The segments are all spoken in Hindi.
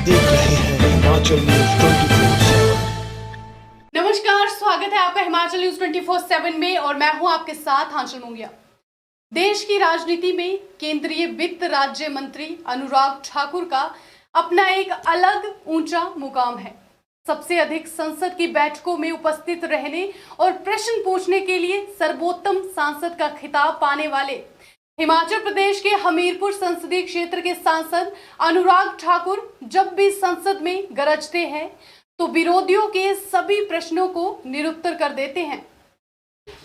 देख रहे हैं हिमाचल न्यूज 24/7। नमस्कार, स्वागत है आपका हिमाचल न्यूज 24/7 में और मैं हूं आपके साथ आंचल मुंगिया। देश की राजनीति में केंद्रीय वित्त राज्य मंत्री अनुराग ठाकुर का अपना एक अलग ऊंचा मुकाम है। सबसे अधिक संसद की बैठकों में उपस्थित रहने और प्रश्न पूछने के लिए सर्वोत्तम सांसद का खिताब पाने वाले हिमाचल प्रदेश के हमीरपुर संसदीय क्षेत्र के सांसद अनुराग ठाकुर जब भी संसद में गरजते हैं तो विरोधियों के सभी प्रश्नों को निरुत्तर कर देते हैं।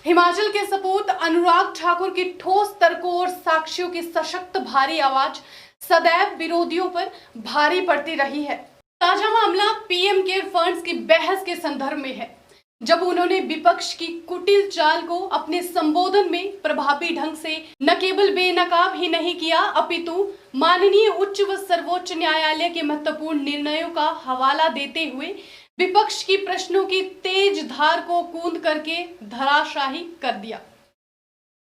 हिमाचल के सपूत अनुराग ठाकुर की ठोस तर्कों और साक्ष्यों की सशक्त भारी आवाज सदैव विरोधियों पर भारी पड़ती रही है। ताजा मामला पीएम केयर फंड्स की बहस के संदर्भ में है, जब उन्होंने विपक्ष की कुटिल चाल को अपने संबोधन में प्रभावी ढंग से न केवल बेनकाब ही नहीं किया, अपितु माननीय उच्च व सर्वोच्च न्यायालय के महत्वपूर्ण निर्णयों का हवाला देते हुए विपक्ष की प्रश्नों की तेज धार को कूंद करके धराशाही कर दिया।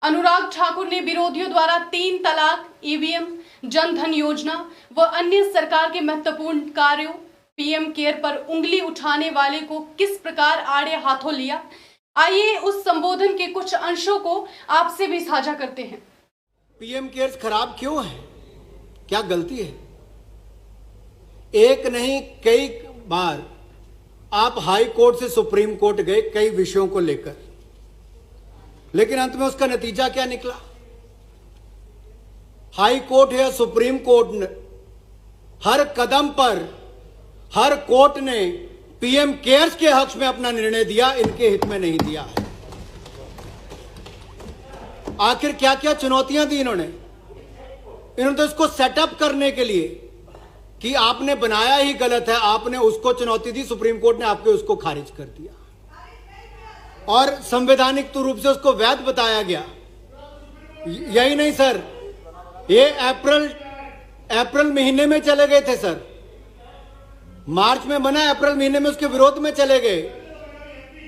अनुराग ठाकुर ने विरोधियों द्वारा 3 तलाक, ईवीएम, जनधन योजना व अन्य सरकार के महत्वपूर्ण कार्यों, पीएम केयर पर उंगली उठाने वाले को किस प्रकार आड़े हाथों लिया, आइए उस संबोधन के कुछ अंशों को आपसे भी साझा करते हैं। पीएम केयर्स खराब क्यों है? क्या गलती है? एक नहीं कई बार आप हाई कोर्ट से सुप्रीम कोर्ट गए कई विषयों को लेकर, लेकिन अंत में उसका नतीजा क्या निकला? हाई कोर्ट या सुप्रीम कोर्ट ने हर कदम पर हर कोर्ट ने पीएम केयर्स के हक में अपना निर्णय दिया, इनके हित में नहीं दिया है। आखिर क्या क्या चुनौतियां दी इन्होंने तो इसको सेटअप करने के लिए कि आपने बनाया ही गलत है, आपने उसको चुनौती दी, सुप्रीम कोर्ट ने आपके उसको खारिज कर दिया और संवैधानिक रूप से उसको वैध बताया गया। यही नहीं सर, ये अप्रैल महीने में चले गए थे सर, मार्च में बना, अप्रैल महीने में उसके विरोध में चले गए।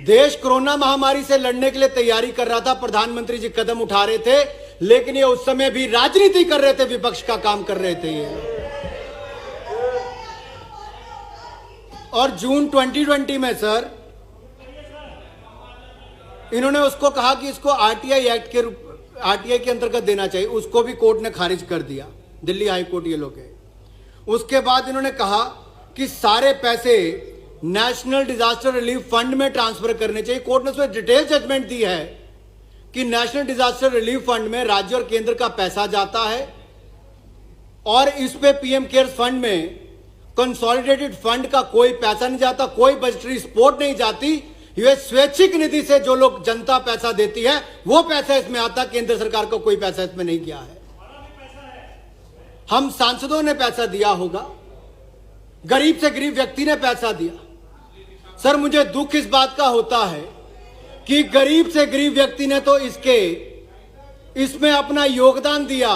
देश कोरोना महामारी से लड़ने के लिए तैयारी कर रहा था, प्रधानमंत्री जी कदम उठा रहे थे, लेकिन ये उस समय भी राजनीति कर रहे थे, विपक्ष का काम कर रहे थे ये। और जून 2020 में सर इन्होंने उसको कहा कि इसको आरटीआई के अंतर्गत देना चाहिए, उसको भी कोर्ट ने खारिज कर दिया, दिल्ली हाई कोर्ट ये लोग है। उसके बाद इन्होंने कहा कि सारे पैसे नेशनल डिजास्टर रिलीफ फंड में ट्रांसफर करने चाहिए। कोर्ट ने उसमें डिटेल जजमेंट दी है कि नेशनल डिजास्टर रिलीफ फंड में राज्य और केंद्र का पैसा जाता है और इस पे पीएम केयर्स फंड में कंसोलिडेटेड फंड का कोई पैसा नहीं जाता, कोई बजटरी सपोर्ट नहीं जाती। ये स्वैच्छिक निधि से जो लोग जनता पैसा देती है वो पैसा इसमें आता, केंद्र सरकार का कोई पैसा इसमें नहीं गया है। हम सांसदों ने पैसा दिया होगा, गरीब से गरीब व्यक्ति ने पैसा दिया। सर मुझे दुख इस बात का होता है कि गरीब से गरीब व्यक्ति ने तो इसमें अपना योगदान दिया,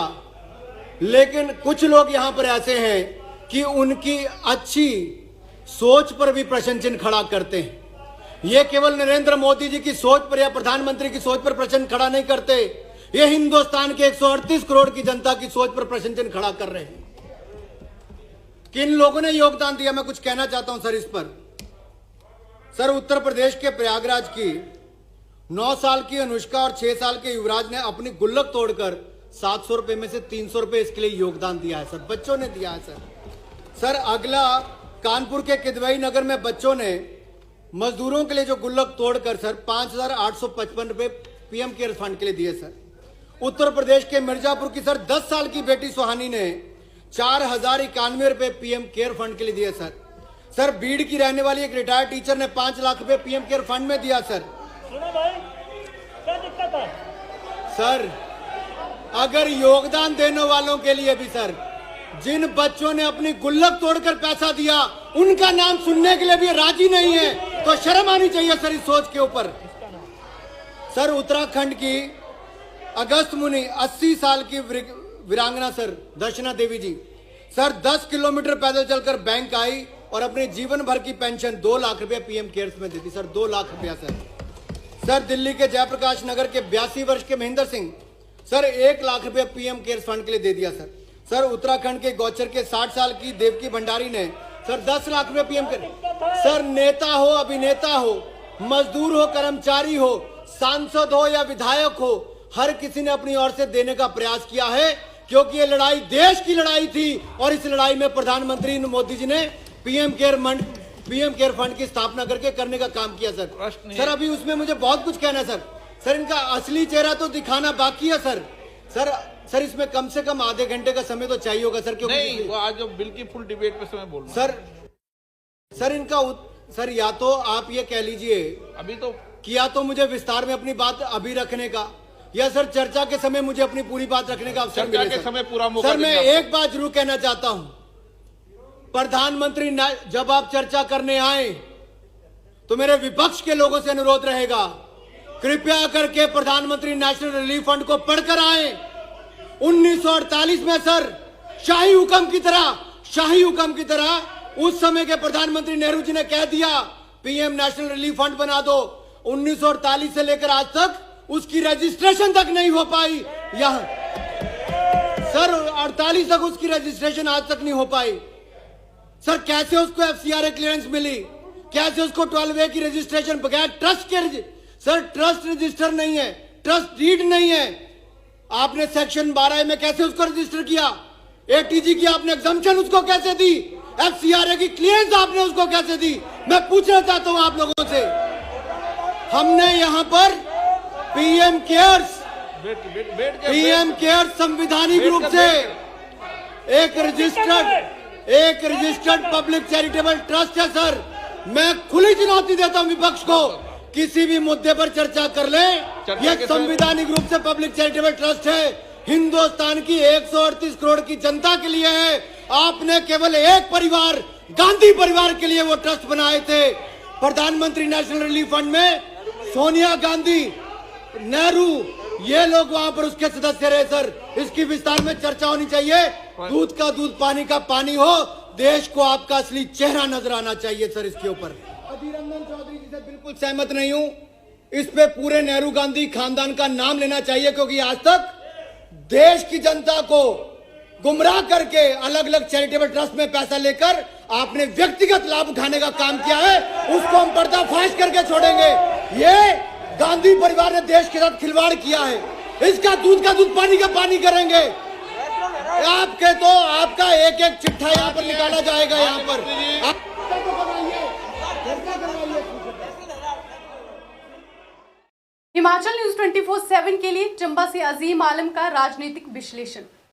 लेकिन कुछ लोग यहां पर ऐसे हैं कि उनकी अच्छी सोच पर भी प्रश्न चिन्ह खड़ा करते हैं। ये केवल नरेंद्र मोदी जी की सोच पर या प्रधानमंत्री की सोच पर प्रश्न खड़ा नहीं करते, ये हिंदुस्तान के 138 करोड़ की जनता की सोच पर प्रश्न चिन्ह खड़ा कर रहे हैं। किन लोगों ने योगदान दिया, मैं कुछ कहना चाहता हूं सर इस पर। सर उत्तर प्रदेश के प्रयागराज की 9 साल की अनुष्का और 6 साल के युवराज ने अपनी गुल्लक तोड़कर 700 रुपए में से 300 रुपए इसके लिए योगदान दिया है सर, बच्चों ने दिया है सर। अगला कानपुर के किदवई नगर में बच्चों ने मजदूरों के लिए जो गुल्लक तोड़कर सर 5,855 रुपए पीएम केयर फंड के लिए दिए सर। उत्तर प्रदेश के मिर्जापुर की सर 10 साल की बेटी सुहानी ने 4,091 रुपए पीएम केयर फंड के लिए दिए सर। बीड़ की रहने वाली एक रिटायर्ड टीचर ने 5 लाख रुपए पीएम केयर फंड में दिया सर। सुनो भाई, क्या दिक्कत है? सर अगर योगदान देने वालों के लिए भी सर, जिन बच्चों ने अपनी गुल्लक तोड़कर पैसा दिया उनका नाम सुनने के लिए भी राजी नहीं है, तो शर्म आनी चाहिए सर इस सोच के ऊपर। सर उत्तराखंड की अगस्त मुनि 80 साल की वीरांगना सर दर्शना देवी जी सर 10 किलोमीटर पैदल चलकर बैंक आई और अपने जीवन भर की पेंशन 2 लाख रुपया पीएम केयर्स में देती सर, 2 लाख रुपया सर। दिल्ली के जयप्रकाश नगर के 82 वर्ष के महेंद्र सिंह सर 1 लाख रुपया पीएम केयर्स फंड के लिए दे दिया सर। उत्तराखंड के गौचर के 60 साल की देवकी भंडारी ने सर 10 लाख रुपए पीएम के। सर नेता हो, अभिनेता हो, मजदूर हो, कर्मचारी हो, सांसद हो या विधायक हो, हर किसी ने अपनी ओर से देने का प्रयास किया है, क्योंकि ये लड़ाई देश की लड़ाई थी और इस लड़ाई में प्रधानमंत्री मोदी जी ने पीएम केयर फंड की स्थापना करने का काम किया सर। सर अभी उसमें मुझे बहुत कुछ कहना है सर। सर इनका असली चेहरा तो दिखाना बाकी है सर। सर इसमें कम से कम आधे घंटे का समय तो चाहिए होगा सर, क्योंकि नहीं, वो आज बिल की फुल डिबेट पे समय बोलना सर इनका सर या तो आप ये कह लीजिए अभी तो किया तो मुझे विस्तार में अपनी बात अभी रखने का, या सर चर्चा के समय मुझे अपनी पूरी बात रखने का अवसर मिले। चर्चा के समय पूरा मौका सर मैं एक बात जरूर कहना चाहता हूं, प्रधानमंत्री जब आप चर्चा करने आए तो मेरे विपक्ष के लोगों से अनुरोध रहेगा, कृपया करके प्रधानमंत्री नेशनल रिलीफ फंड को पढ़कर आए। 1948 में सर शाही हुक्म की तरह उस समय के प्रधानमंत्री नेहरू जी ने कह दिया पीएम नेशनल रिलीफ फंड बना दो। 1948 से लेकर आज तक उसकी रजिस्ट्रेशन तक नहीं हो पाई। यहां सर 48 तक उसकी रजिस्ट्रेशन आज तक नहीं हो पाई। सर कैसे उसको एफसीआरए क्लियरेंस मिली, कैसे उसको 12A की रजिस्ट्रेशन बगैर ट्रस्ट के, सर ट्रस्ट रजिस्टर नहीं है, ट्रस्ट डीड नहीं है, आपने सेक्शन 12 में कैसे उसको रजिस्टर किया, एटीजी की आपने एग्जम्पशन उसको कैसे दी, एफसीआरए की क्लियरेंस आपने उसको कैसे दी। मैं पूछना चाहता हूं आप लोगों से, हमने यहां पर पीएम केयर्स संविधानिक रूप से एक रजिस्टर्ड पब्लिक चैरिटेबल ट्रस्ट है सर। मैं खुली चुनौती देता हूं विपक्ष को, किसी भी मुद्दे पर चर्चा कर ले, यह संवैधानिक रूप से पब्लिक चैरिटेबल ट्रस्ट है, हिंदुस्तान की 138 करोड़ की जनता के लिए है। आपने केवल एक परिवार, गांधी परिवार के लिए वो ट्रस्ट बनाए थे। प्रधानमंत्री नेशनल रिलीफ फंड में सोनिया गांधी, नेहरू, ये लोग वहां पर उसके सदस्य रहे सर। इसकी विस्तार में चर्चा होनी चाहिए। दूध का दूध, पानी का पानी हो, देश को आपका असली चेहरा नजर आना चाहिए सर। इसके ऊपर अधीर रंजन चौधरी जी से बिल्कुल सहमत नहीं हूं। इस पे पूरे नेहरू गांधी खानदान का नाम लेना चाहिए, क्योंकि आज तक देश की जनता को गुमराह करके अलग अलग चैरिटेबल ट्रस्ट में पैसा लेकर आपने व्यक्तिगत लाभ उठाने का काम किया है, उसको हम पर्दाफाश करके छोड़ेंगे। ये गांधी परिवार ने देश के साथ खिलवाड़ किया है, इसका दूध का दूध, पानी का पानी करेंगे। आपके तो आपका एक एक चिट्ठा यहाँ पर निकाला जाएगा। यहाँ पर हिमाचल न्यूज 24/7 के लिए चंबा से अजीम आलम का राजनीतिक विश्लेषण।